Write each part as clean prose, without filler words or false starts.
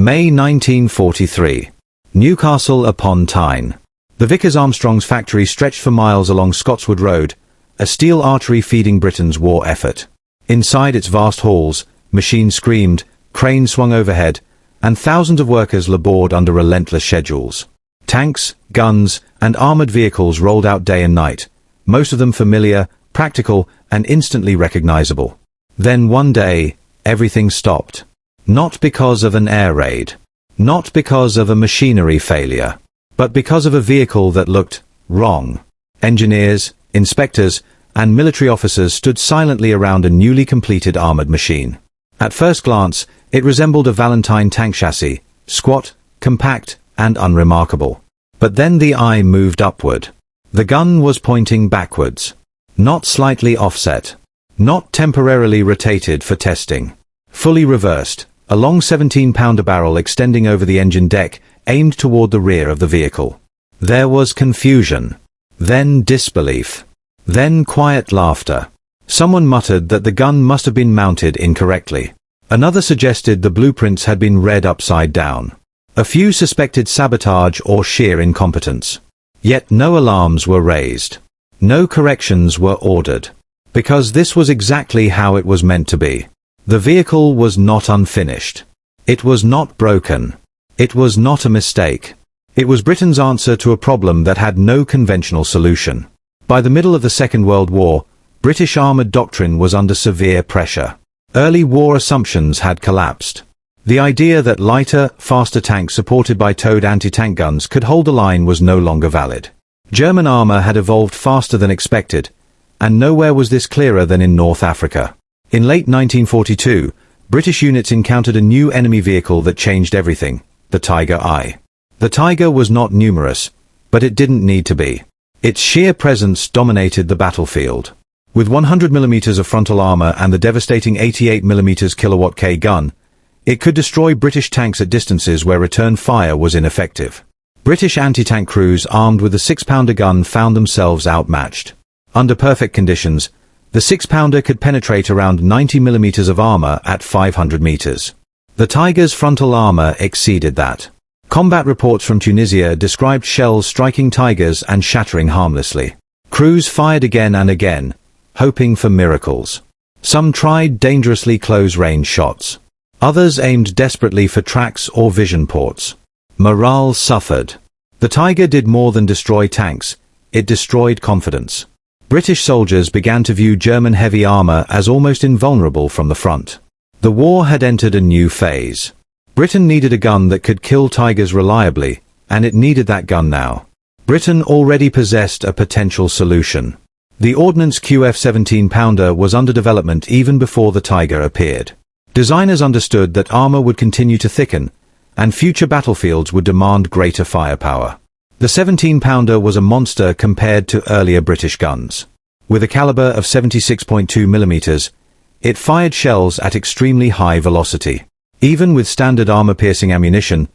May 1943. Newcastle upon Tyne. The Vickers-Armstrong's factory stretched for miles along Scotswood Road, a steel artery feeding Britain's war effort. Inside its vast halls, machines screamed, cranes swung overhead, and thousands of workers labored under relentless schedules. Tanks, guns, and armored vehicles rolled out day and night, most of them familiar, practical, and instantly recognizable. Then one day, everything stopped. Not because of an air raid. Not because of a machinery failure. But because of a vehicle that looked wrong. Engineers, inspectors, and military officers stood silently around a newly completed armored machine. At first glance, it resembled a Valentine tank chassis, squat, compact, and unremarkable. But then the eye moved upward. The gun was pointing backwards. Not slightly offset. Not temporarily rotated for testing. Fully reversed, a long 17-pounder barrel extending over the engine deck, aimed toward the rear of the vehicle. There was confusion. Then disbelief. Then quiet laughter. Someone muttered that the gun must have been mounted incorrectly. Another suggested the blueprints had been read upside down. A few suspected sabotage or sheer incompetence. Yet no alarms were raised. No corrections were ordered. Because this was exactly how it was meant to be. The vehicle was not unfinished. It was not broken. It was not a mistake. It was Britain's answer to a problem that had no conventional solution. By the middle of the Second World War, British armoured doctrine was under severe pressure. Early war assumptions had collapsed. The idea that lighter, faster tanks supported by towed anti-tank guns could hold the line was no longer valid. German armour had evolved faster than expected, and nowhere was this clearer than in North Africa. In late 1942, British units encountered a new enemy vehicle that changed everything. The Tiger I. The Tiger was not numerous, but it didn't need to be. Its sheer presence dominated the battlefield. With 100mm of frontal armor and the devastating 88mm kilowatt K gun, it could destroy British tanks at distances where return fire was ineffective. British anti-tank crews armed with the 6-pounder gun found themselves outmatched. Under perfect conditions, the 6-pounder could penetrate around 90mm of armor at 500 meters. The Tiger's frontal armor exceeded that. Combat reports from Tunisia described shells striking Tigers and shattering harmlessly. Crews fired again and again, hoping for miracles. Some tried dangerously close-range shots. Others aimed desperately for tracks or vision ports. Morale suffered. The Tiger did more than destroy tanks, it destroyed confidence. British soldiers began to view German heavy armor as almost invulnerable from the front. The war had entered a new phase. Britain needed a gun that could kill Tigers reliably, and it needed that gun now. Britain already possessed a potential solution. The Ordnance QF 17-pounder was under development even before the Tiger appeared. Designers understood that armor would continue to thicken, and future battlefields would demand greater firepower. The 17-pounder was a monster compared to earlier British guns. With a caliber of 76.2mm, it fired shells at extremely high velocity. Even with standard armor-piercing ammunition,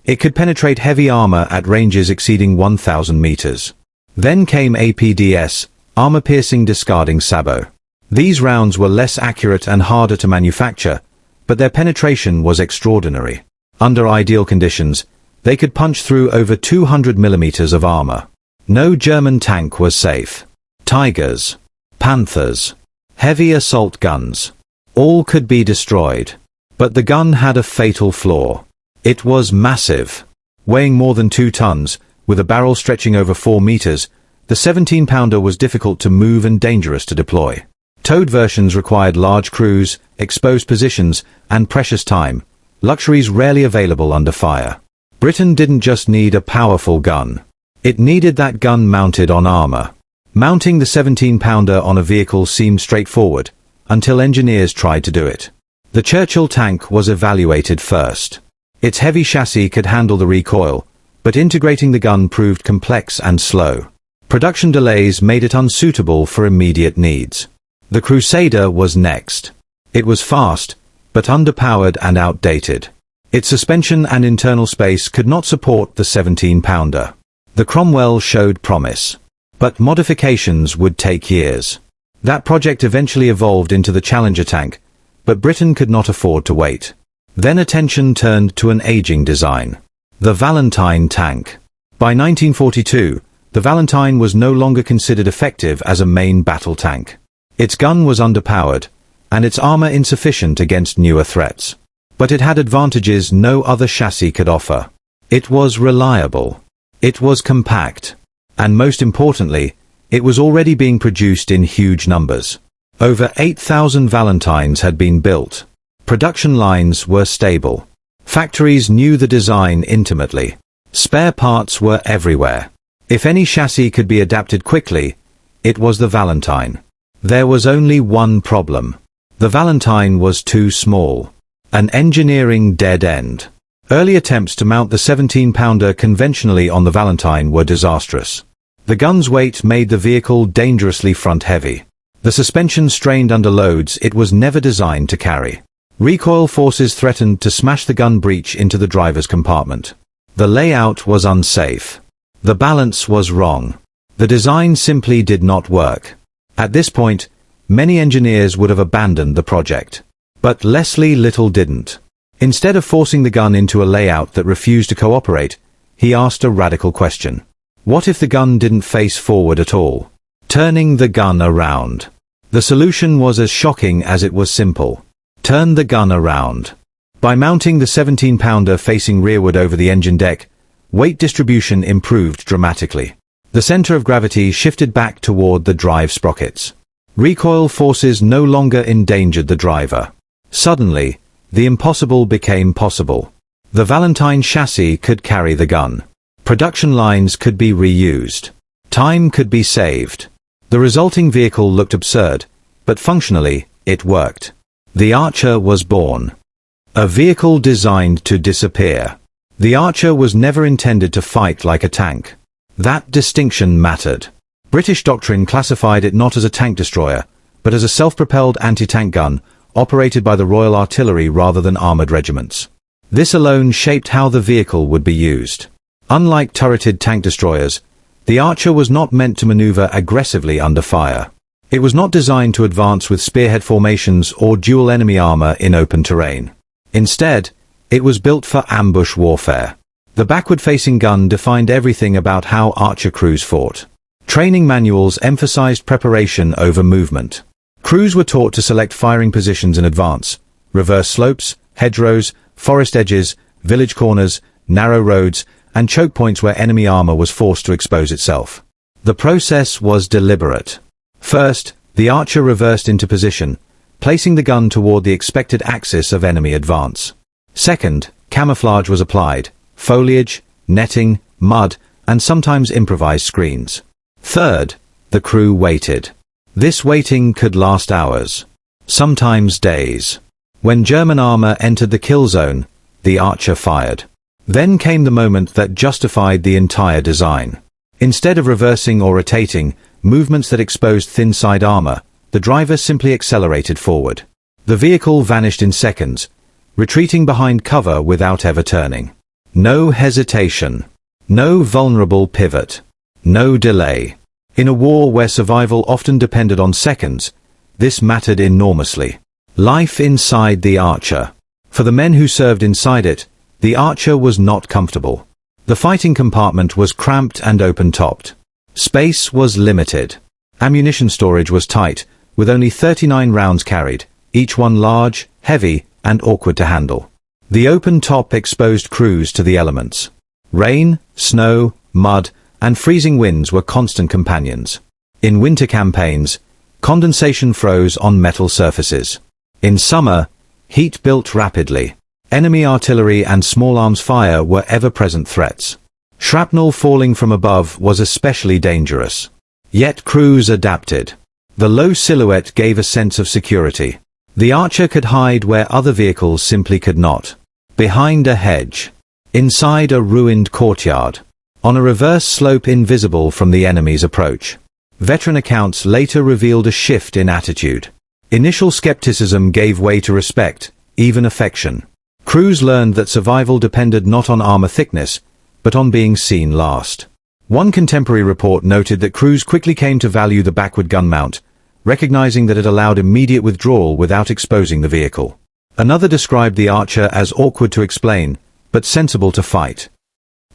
it could penetrate heavy armor at ranges exceeding 1,000 meters. Then came APDS, armor-piercing discarding sabot. These rounds were less accurate and harder to manufacture, but their penetration was extraordinary. Under ideal conditions, they could punch through over 200 millimeters of armor. No German tank was safe. Tigers, Panthers, heavy assault guns, all could be destroyed. But the gun had a fatal flaw. It was massive. Weighing more than 2 tons, with a barrel stretching over 4 meters, the 17-pounder was difficult to move and dangerous to deploy. Towed versions required large crews, exposed positions, and precious time, luxuries rarely available under fire. Britain didn't just need a powerful gun. It needed that gun mounted on armor. Mounting the 17-pounder on a vehicle seemed straightforward, until engineers tried to do it. The Churchill tank was evaluated first. Its heavy chassis could handle the recoil, but integrating the gun proved complex and slow. Production delays made it unsuitable for immediate needs. The Crusader was next. It was fast, but underpowered and outdated. Its suspension and internal space could not support the 17-pounder. The Cromwell showed promise. But modifications would take years. That project eventually evolved into the Challenger tank, but Britain could not afford to wait. Then attention turned to an aging design. The Valentine tank. By 1942, the Valentine was no longer considered effective as a main battle tank. Its gun was underpowered, and its armor insufficient against newer threats. But it had advantages no other chassis could offer. It was reliable. It was compact. And most importantly, it was already being produced in huge numbers. Over 8,000 Valentines had been built. Production lines were stable. Factories knew the design intimately. Spare parts were everywhere. If any chassis could be adapted quickly, it was the Valentine. There was only one problem. The Valentine was too small. An engineering dead end. Early attempts to mount the 17-pounder conventionally on the Valentine were disastrous. The gun's weight made the vehicle dangerously front-heavy. The suspension strained under loads it was never designed to carry. Recoil forces threatened to smash the gun breech into the driver's compartment. The layout was unsafe. The balance was wrong. The design simply did not work. At this point, many engineers would have abandoned the project. But Leslie Little didn't. Instead of forcing the gun into a layout that refused to cooperate, he asked a radical question. What if the gun didn't face forward at all? Turning the gun around. The solution was as shocking as it was simple. Turn the gun around. By mounting the 17-pounder facing rearward over the engine deck, weight distribution improved dramatically. The center of gravity shifted back toward the drive sprockets. Recoil forces no longer endangered the driver. Suddenly, the impossible became possible. The Valentine chassis could carry the gun. Production lines could be reused. Time could be saved. The resulting vehicle looked absurd, but functionally, it worked. The Archer was born. A vehicle designed to disappear. The Archer was never intended to fight like a tank. That distinction mattered. British doctrine classified it not as a tank destroyer, but as a self-propelled anti-tank gun, operated by the Royal Artillery rather than armoured regiments. This alone shaped how the vehicle would be used. Unlike turreted tank destroyers, the Archer was not meant to maneuver aggressively under fire. It was not designed to advance with spearhead formations or dual enemy armour in open terrain. Instead, it was built for ambush warfare. The backward-facing gun defined everything about how Archer crews fought. Training manuals emphasized preparation over movement. Crews were taught to select firing positions in advance: reverse slopes, hedgerows, forest edges, village corners, narrow roads, and choke points where enemy armor was forced to expose itself. The process was deliberate. First, the Archer reversed into position, placing the gun toward the expected axis of enemy advance. Second, camouflage was applied: foliage, netting, mud, and sometimes improvised screens. Third, the crew waited. This waiting could last hours, sometimes days. When German armor entered the kill zone, the Archer fired. Then came the moment that justified the entire design. Instead of reversing or rotating, movements that exposed thin side armor, the driver simply accelerated forward. The vehicle vanished in seconds, retreating behind cover without ever turning. No hesitation. No vulnerable pivot. No delay. In a war where survival often depended on seconds, this mattered enormously. Life inside the Archer. For the men who served inside it, the Archer was not comfortable. The fighting compartment was cramped and open-topped. Space was limited. Ammunition storage was tight, with only 39 rounds carried, each one large, heavy, and awkward to handle. The open top exposed crews to the elements. Rain, snow, mud, and freezing winds were constant companions. In winter campaigns, condensation froze on metal surfaces. In summer, heat built rapidly. Enemy artillery and small arms fire were ever-present threats. Shrapnel falling from above was especially dangerous. Yet crews adapted. The low silhouette gave a sense of security. The Archer could hide where other vehicles simply could not. Behind a hedge. Inside a ruined courtyard. On a reverse slope invisible from the enemy's approach. Veteran accounts later revealed a shift in attitude. Initial skepticism gave way to respect, even affection. Crews learned that survival depended not on armor thickness, but on being seen last. One contemporary report noted that crews quickly came to value the backward gun mount, recognizing that it allowed immediate withdrawal without exposing the vehicle. Another described the Archer as awkward to explain, but sensible to fight.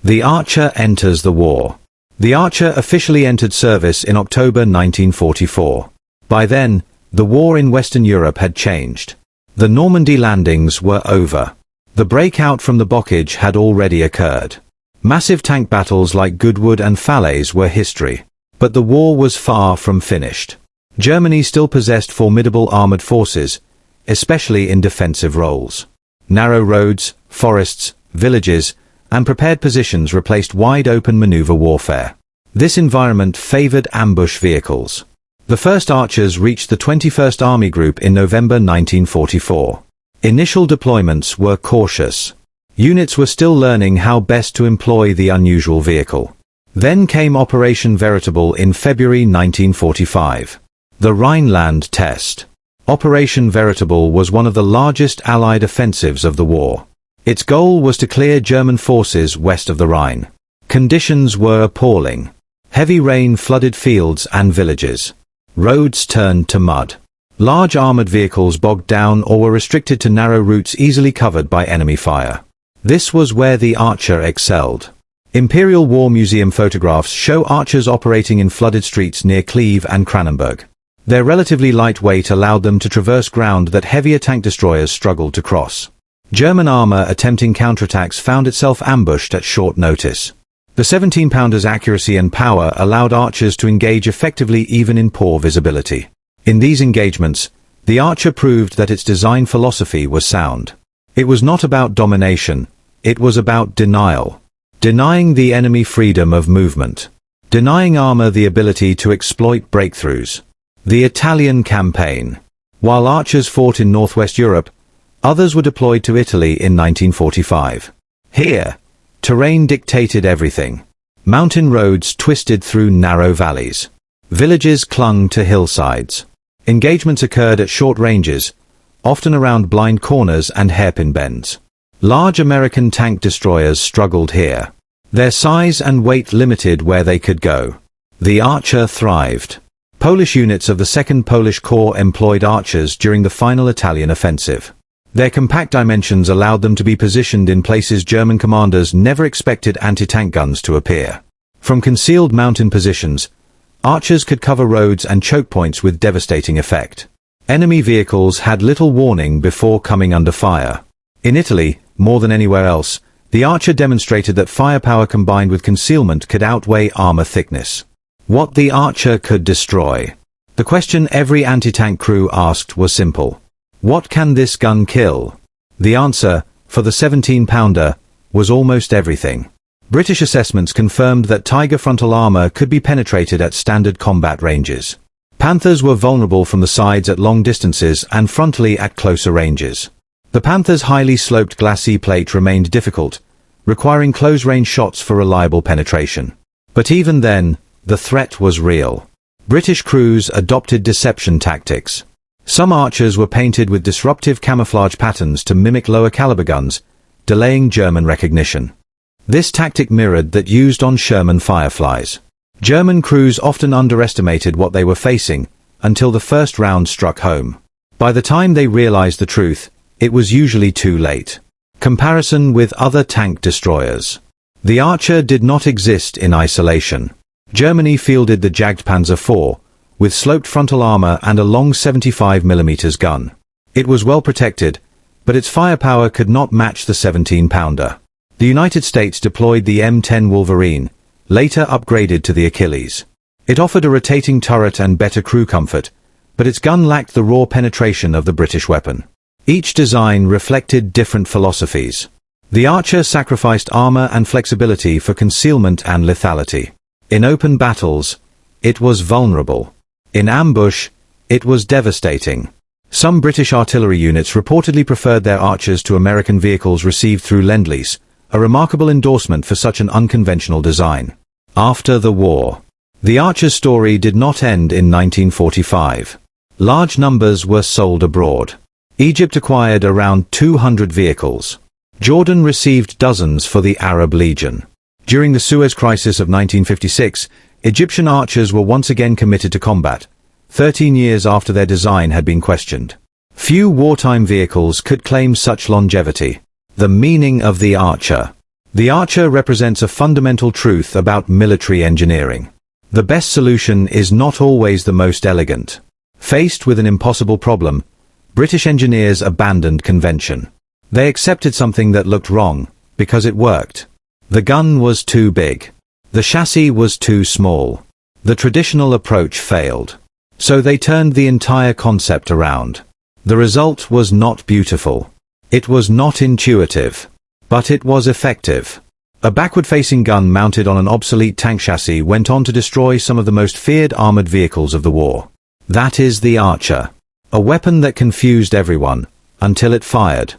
The Archer enters the war. The Archer officially entered service in October 1944. By then, the war in Western Europe had changed. The Normandy landings were over. The breakout from the Bocage had already occurred. Massive tank battles like Goodwood and Falaise were history. But the war was far from finished. Germany still possessed formidable armored forces, especially in defensive roles. Narrow roads, forests, villages, and prepared positions replaced wide-open maneuver warfare. This environment favored ambush vehicles. The first Archers reached the 21st Army Group in November 1944. Initial deployments were cautious. Units were still learning how best to employ the unusual vehicle. Then came Operation Veritable in February 1945. The Rhineland Test. Operation Veritable was one of the largest Allied offensives of the war. Its goal was to clear German forces west of the Rhine. Conditions were appalling. Heavy rain flooded fields and villages. Roads turned to mud. Large armored vehicles bogged down or were restricted to narrow routes easily covered by enemy fire. This was where the Archer excelled. Imperial War Museum photographs show Archers operating in flooded streets near Cleve and Cranenburg. Their relatively light weight allowed them to traverse ground that heavier tank destroyers struggled to cross. German armor attempting counterattacks found itself ambushed at short notice. The 17-pounder's accuracy and power allowed Archers to engage effectively even in poor visibility. In these engagements, the Archer proved that its design philosophy was sound. It was not about domination, it was about denial. Denying the enemy freedom of movement. Denying armor the ability to exploit breakthroughs. The Italian Campaign. While Archers fought in northwest Europe, others were deployed to Italy in 1945. Here, terrain dictated everything. Mountain roads twisted through narrow valleys. Villages clung to hillsides. Engagements occurred at short ranges, often around blind corners and hairpin bends. Large American tank destroyers struggled here. Their size and weight limited where they could go. The Archer thrived. Polish units of the 2nd Polish Corps employed Archers during the final Italian offensive. Their compact dimensions allowed them to be positioned in places German commanders never expected anti-tank guns to appear. From concealed mountain positions, Archers could cover roads and choke points with devastating effect. Enemy vehicles had little warning before coming under fire. In Italy, more than anywhere else, the Archer demonstrated that firepower combined with concealment could outweigh armor thickness. What the Archer could destroy. The question every anti-tank crew asked was simple. What can this gun kill? The answer, for the 17-pounder, was almost everything. British assessments confirmed that Tiger frontal armor could be penetrated at standard combat ranges. Panthers were vulnerable from the sides at long distances and frontally at closer ranges. The Panther's highly sloped glacis plate remained difficult, requiring close-range shots for reliable penetration. But even then, the threat was real. British crews adopted deception tactics. Some Archers were painted with disruptive camouflage patterns to mimic lower-caliber guns, delaying German recognition. This tactic mirrored that used on Sherman Fireflies. German crews often underestimated what they were facing, until the first round struck home. By the time they realized the truth, it was usually too late. Comparison with other tank destroyers. The Archer did not exist in isolation. Germany fielded the Jagdpanzer IV, with sloped frontal armor and a long 75mm gun. It was well protected, but its firepower could not match the 17-pounder. The United States deployed the M10 Wolverine, later upgraded to the Achilles. It offered a rotating turret and better crew comfort, but its gun lacked the raw penetration of the British weapon. Each design reflected different philosophies. The Archer sacrificed armor and flexibility for concealment and lethality. In open battles, it was vulnerable. In ambush, it was devastating. Some British artillery units reportedly preferred their Archers to American vehicles received through Lend-Lease, a remarkable endorsement for such an unconventional design. After the war, the Archer's story did not end in 1945. Large numbers were sold abroad. Egypt acquired around 200 vehicles. Jordan received dozens for the Arab Legion. During the Suez Crisis of 1956, Egyptian Archers were once again committed to combat, 13 years after their design had been questioned. Few wartime vehicles could claim such longevity. The meaning of the Archer. The Archer represents a fundamental truth about military engineering. The best solution is not always the most elegant. Faced with an impossible problem, British engineers abandoned convention. They accepted something that looked wrong, because it worked. The gun was too big. The chassis was too small. The traditional approach failed. So they turned the entire concept around. The result was not beautiful. It was not intuitive. But it was effective. A backward-facing gun mounted on an obsolete tank chassis went on to destroy some of the most feared armored vehicles of the war. That is the Archer. A weapon that confused everyone, until it fired.